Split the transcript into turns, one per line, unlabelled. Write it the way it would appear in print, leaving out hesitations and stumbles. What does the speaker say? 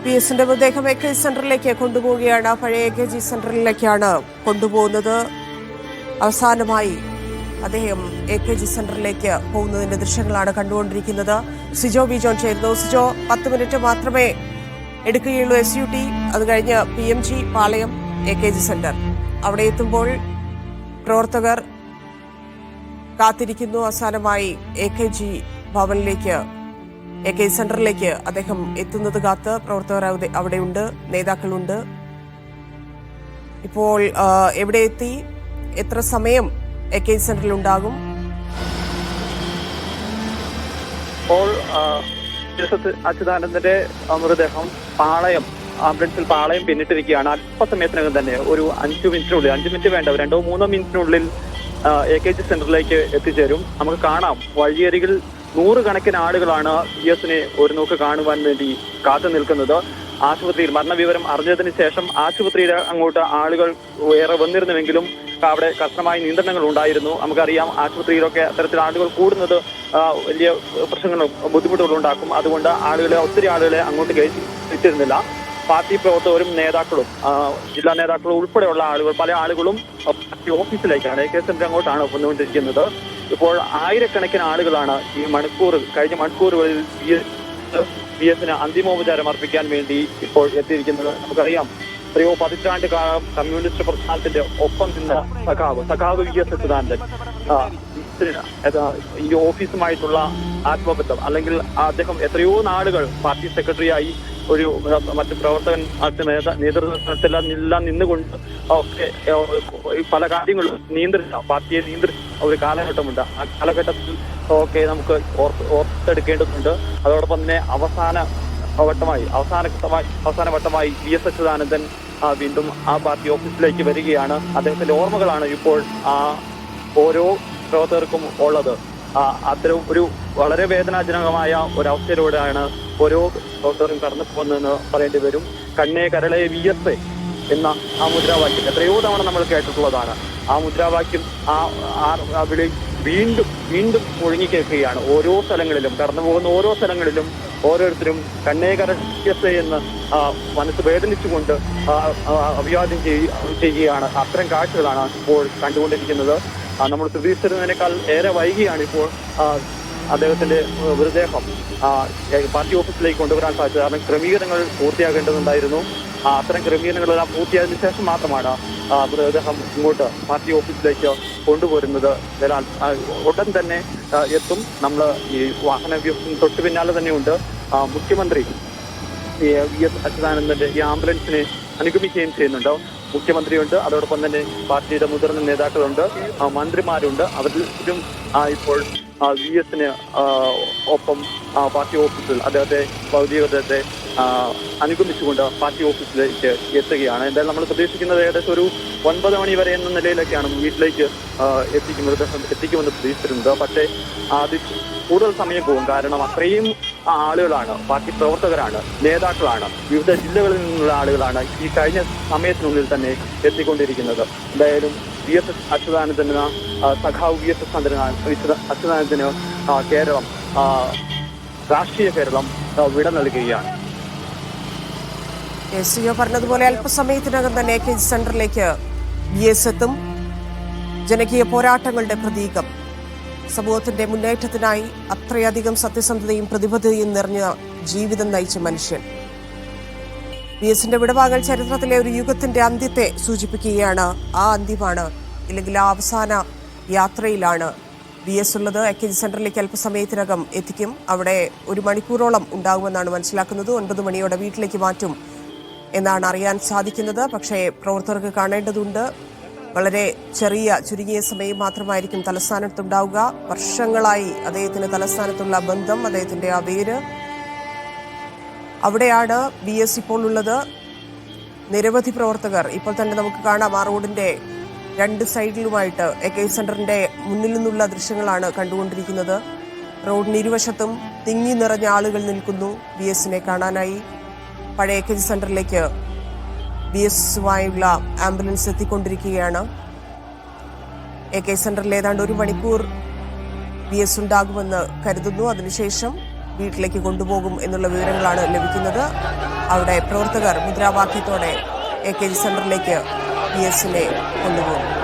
P എസിന്റെ മൃതദേഹം AK സെന്ററിലേക്ക് കൊണ്ടുപോവുകയാണ്. പഴയ AKG സെന്ററിലേക്കാണ് കൊണ്ടുപോകുന്നത്. അവസാനമായി അദ്ദേഹം AKG സെന്ററിലേക്ക് പോകുന്നതിന്റെ ദൃശ്യങ്ങളാണ് കണ്ടുകൊണ്ടിരിക്കുന്നത്. സിജോ ബി ജോൺ ചേരുന്നു. സിജോ, 10 മിനിറ്റ് മാത്രമേ എടുക്കുകയുള്ളൂ SUT. അത് കഴിഞ്ഞ് PMG പാളയം AKG സെന്റർ. അവിടെ എത്തുമ്പോൾ പ്രവർത്തകർ കാത്തിരിക്കുന്നു. അവസാനമായി AKG ഭവനിലേക്ക് AKG സെന്ററിലേക്ക് അദ്ദേഹം എത്തുന്നത് കാത്ത് പ്രവർത്തകർ അവിടെയുണ്ട്, നേതാക്കളുണ്ട്. ഇപ്പോൾ എവിടെ എത്തി, എത്ര സമയം AKG സെന്ററിൽ ഉണ്ടാകും?
ഇപ്പോൾ അച്യുതാനന്ദന്റെ മൃതദേഹം പാളയം ആംബുലൻസിൽ പാളയം പിന്നിട്ടിരിക്കുകയാണ്. അല്പസമയത്തിനകം തന്നെ ഒരു 5 മിനിറ്റിനുള്ളിൽ, 5 മിനിറ്റ് വേണ്ട, 2-3 മിനിറ്റിനുള്ളിൽ AKG സെന്ററിലേക്ക് എത്തിച്ചേരും. നമുക്ക് കാണാം, വഴിയരികിൽ 100 കണക്കിന് ആളുകളാണ് PS-നെ ഒരു നോക്ക് കാണുവാൻ വേണ്ടി കാത്തു നിൽക്കുന്നത്. ആശുപത്രിയിൽ മരണവിവരം അറിഞ്ഞതിന് ശേഷം ആശുപത്രിയിൽ അങ്ങോട്ട് ആളുകൾ ഏറെ വന്നിരുന്നുവെങ്കിലും അവിടെ കർശനമായ നിയന്ത്രണങ്ങൾ ഉണ്ടായിരുന്നു. നമുക്കറിയാം, ആശുപത്രിയിലൊക്കെ അത്തരത്തിൽ ആളുകൾ കൂടുന്നത് വലിയ പ്രശ്നങ്ങളും ബുദ്ധിമുട്ടുകളും ഉണ്ടാക്കും. അതുകൊണ്ട് ഒത്തിരി ആളുകളെ അങ്ങോട്ട് കയറ്റിയിരുന്നില്ല. പാർട്ടി പ്രവർത്തകരും നേതാക്കളും ജില്ലാ നേതാക്കളും ഉൾപ്പെടെയുള്ള ആളുകൾ, പല ആളുകളും പാർട്ടി ഓഫീസിലേക്കാണ്, AKG സെന്റർ അങ്ങോട്ടാണ് വന്നുകൊണ്ടിരിക്കുന്നത്. ഇപ്പോൾ ആയിരക്കണക്കിന് ആളുകളാണ് കഴിഞ്ഞ മണിക്കൂറുകളിൽ PS-ന് അന്തിമോപചാരം അർപ്പിക്കാൻ വേണ്ടി ഇപ്പോൾ എത്തിയിരിക്കുന്നത്. നമുക്കറിയാം, എത്രയോ പതിറ്റാണ്ട് കാലം കമ്മ്യൂണിസ്റ്റ് പ്രസ്ഥാനത്തിന്റെ ഒപ്പം നിന്ന സഖാവ് VS അച്യുതാനന്ദൻ ഈ ഓഫീസുമായിട്ടുള്ള ആത്മബന്ധം, അല്ലെങ്കിൽ അദ്ദേഹം എത്രയോ നാളുകൾ പാർട്ടി സെക്രട്ടറിയായി മറ്റു പ്രവർത്തകൻ നേതൃത്വത്തിലെല്ലാം നിന്നുകൊണ്ട് ഒക്കെ പല കാര്യങ്ങളും പാർട്ടിയെ നിയന്ത്രിച്ച ഒരു കാലഘട്ടമുണ്ട്. ആ കാലഘട്ടത്തിൽ ഒക്കെ നമുക്ക് ഓർത്തെടുക്കേണ്ടതുണ്ട്. അതോടൊപ്പം തന്നെ അവസാന വട്ടമായി PS അച്യുതാനന്ദൻ വീണ്ടും ആ പാർട്ടി ഓഫീസിലേക്ക് വരികയാണ്. അദ്ദേഹത്തിന്റെ ഓർമ്മകളാണ് ഇപ്പോൾ ഓരോ പ്രവർത്തകർക്കും ഉള്ളത്. അത്തരം ഒരു വളരെ വേദനാജനകമായ ഒരവസ്ഥയിലൂടെയാണ് ഓരോ പ്രവർത്തകരും കടന്നു പോകുന്നതെന്ന് പറയേണ്ടി വരും. കണ്ണേ കരളെ VS എന്ന ആ മുദ്രാവാക്യം എത്രയോ തവണ നമ്മൾ കേട്ടിട്ടുള്ളതാണ്. ആ മുദ്രാവാക്യം ആ വിളി വീണ്ടും മുഴങ്ങിക്കേൾക്കുകയാണ്. ഓരോ സ്ഥലങ്ങളിലും, കടന്നു പോകുന്ന ഓരോ സ്ഥലങ്ങളിലും ഓരോരുത്തരും കണ്ണേ കരളെ VS എന്ന് മനസ്സ് വേദനിച്ചുകൊണ്ട് അഭിവാദ്യം ചെയ്യുകയാണ്. അത്തരം കാഴ്ചകളാണ് ഇപ്പോൾ കണ്ടുകൊണ്ടിരിക്കുന്നത്. നമ്മൾ പ്രതീക്ഷിച്ചതിനേക്കാൾ ഏറെ വൈകിയാണ് ഇപ്പോൾ അദ്ദേഹത്തിന്റെ മൃതദേഹം പാർട്ടി ഓഫീസിലേക്ക് കൊണ്ടുവരാൻ സാധിച്ചത്. കാരണം ക്രമീകരണങ്ങൾ പൂർത്തിയാകേണ്ടതുണ്ടായിരുന്നു. അത്തരം ക്രമീകരണങ്ങളെല്ലാം പൂർത്തിയായതിനു ശേഷം മാത്രമാണ് മൃതദേഹം ഇങ്ങോട്ട് പാർട്ടി ഓഫീസിലേക്ക് കൊണ്ടുപോരുന്നത്. ഉടൻ തന്നെ എത്തും. നമ്മൾ ഈ വാഹന വ്യൂഹത്തിന് തൊട്ടു പിന്നാലെ തന്നെയുണ്ട് മുഖ്യമന്ത്രി VS അച്യുതാനന്ദന്റെ ഈ ആംബുലൻസിനെ അനുഗമിക്കുകയും ചെയ്യുന്നുണ്ട്. മുഖ്യമന്ത്രിയുണ്ട്, അതോടൊപ്പം തന്നെ പാർട്ടിയുടെ മുതിർന്ന നേതാക്കളുണ്ട്, മന്ത്രിമാരുണ്ട്. അവരിലും ഇപ്പോൾ VS-ന് ഒപ്പം പാർട്ടി ഓഫീസിൽ ഭൗതികതത്തെ അനുഗമിച്ചുകൊണ്ട് പാർട്ടി ഓഫീസിലേക്ക് എത്തുകയാണ്. എന്തായാലും നമ്മൾ പ്രതീക്ഷിക്കുന്നത് ഏകദേശം ഒരു 9 മണി വരെ എന്ന നിലയിലൊക്കെയാണ് വീട്ടിലേക്ക് എത്തിക്കുമെന്ന് പ്രതീക്ഷിച്ചിരുന്നത്. പക്ഷേ അത് കൂടുതൽ സമയം പോകും. കാരണം അത്രയും ആളുകളാണ്, പാർട്ടി പ്രവർത്തകരാണ്, നേതാക്കളാണ്, വിവിധ ജില്ലകളിൽ നിന്നുള്ള ആളുകളാണ് ഈ കഴിഞ്ഞ സമയത്തിനുള്ളിൽ തന്നെ എത്തിക്കൊണ്ടിരിക്കുന്നത്. എന്തായാലും VS അച്യുതാനന്ദന്, സഖാവ് VS അച്യുതാനന്ദന് കേരളം, രാഷ്ട്രീയ കേരളം വിട നൽകുകയാണ്.
SCO പറഞ്ഞതുപോലെ അല്പസമയത്തിനകം തന്നെ AKG സെന്ററിലേക്ക് VS എത്തും. ജനകീയ പോരാട്ടങ്ങളുടെ പ്രതീകം, സമൂഹത്തിന്റെ മുന്നേറ്റത്തിനായി അത്രയധികം സത്യസന്ധതയും പ്രതിബദ്ധതയും നിറഞ്ഞ ജീവിതം നയിച്ച മനുഷ്യൻ. VS-ന്റെ വിടവാങ്ങൽ ചരിത്രത്തിലെ ഒരു യുഗത്തിന്റെ അന്ത്യത്തെ സൂചിപ്പിക്കുകയാണ്. ആ അന്ത്യമാണ്, ഇല്ലെങ്കിൽ ആ അവസാന യാത്രയിലാണ് VS ഉള്ളത്. AKG സെന്ററിലേക്ക് അല്പസമയത്തിനകം എത്തിക്കും. അവിടെ 1 മണിക്കൂറോളം ഉണ്ടാകുമെന്നാണ് മനസ്സിലാക്കുന്നത്. 9 മണിയോടെ വീട്ടിലേക്ക് മാറ്റും എന്നാണ് അറിയാൻ സാധിക്കുന്നത്. പക്ഷേ പ്രവർത്തകർക്ക് കാണേണ്ടതുണ്ട്. വളരെ ചുരുങ്ങിയ സമയം മാത്രമായിരിക്കും തലസ്ഥാനത്തുണ്ടാവുക. വർഷങ്ങളായി അദ്ദേഹത്തിന് തലസ്ഥാനത്തുള്ള ബന്ധം, അദ്ദേഹത്തിന്റെ ആ വേര്, അവിടെയാണ് VS ഇപ്പോൾ ഉള്ളത്. നിരവധി പ്രവർത്തകർ ഇപ്പോൾ തന്നെ നമുക്ക് കാണാം. ആ റോഡിന്റെ 2 സൈഡിലുമായിട്ട് AKG സെന്ററിന്റെ മുന്നിൽ നിന്നുള്ള ദൃശ്യങ്ങളാണ് കണ്ടുകൊണ്ടിരിക്കുന്നത്. റോഡിന് ഇരുവശത്തും തിങ്ങി നിറഞ്ഞ ആളുകൾ നിൽക്കുന്നു VS-നെ കാണാനായി. പഴയ AKG സെന്ററിലേക്ക് VS-യുമായുള്ള ആംബുലൻസ് എത്തിക്കൊണ്ടിരിക്കുകയാണ്. AKG സെന്ററിൽ ഏതാണ്ട് 1 മണിക്കൂർ VS ഉണ്ടാകുമെന്ന് കരുതുന്നു. അതിനുശേഷം വീട്ടിലേക്ക് കൊണ്ടുപോകും എന്നുള്ള വിവരങ്ങളാണ് ലഭിക്കുന്നത്. അവിടെ പ്രവർത്തകർ മുദ്രാവാക്യത്തോടെ AKG സെന്ററിലേക്ക് VS കൊണ്ടുപോകും.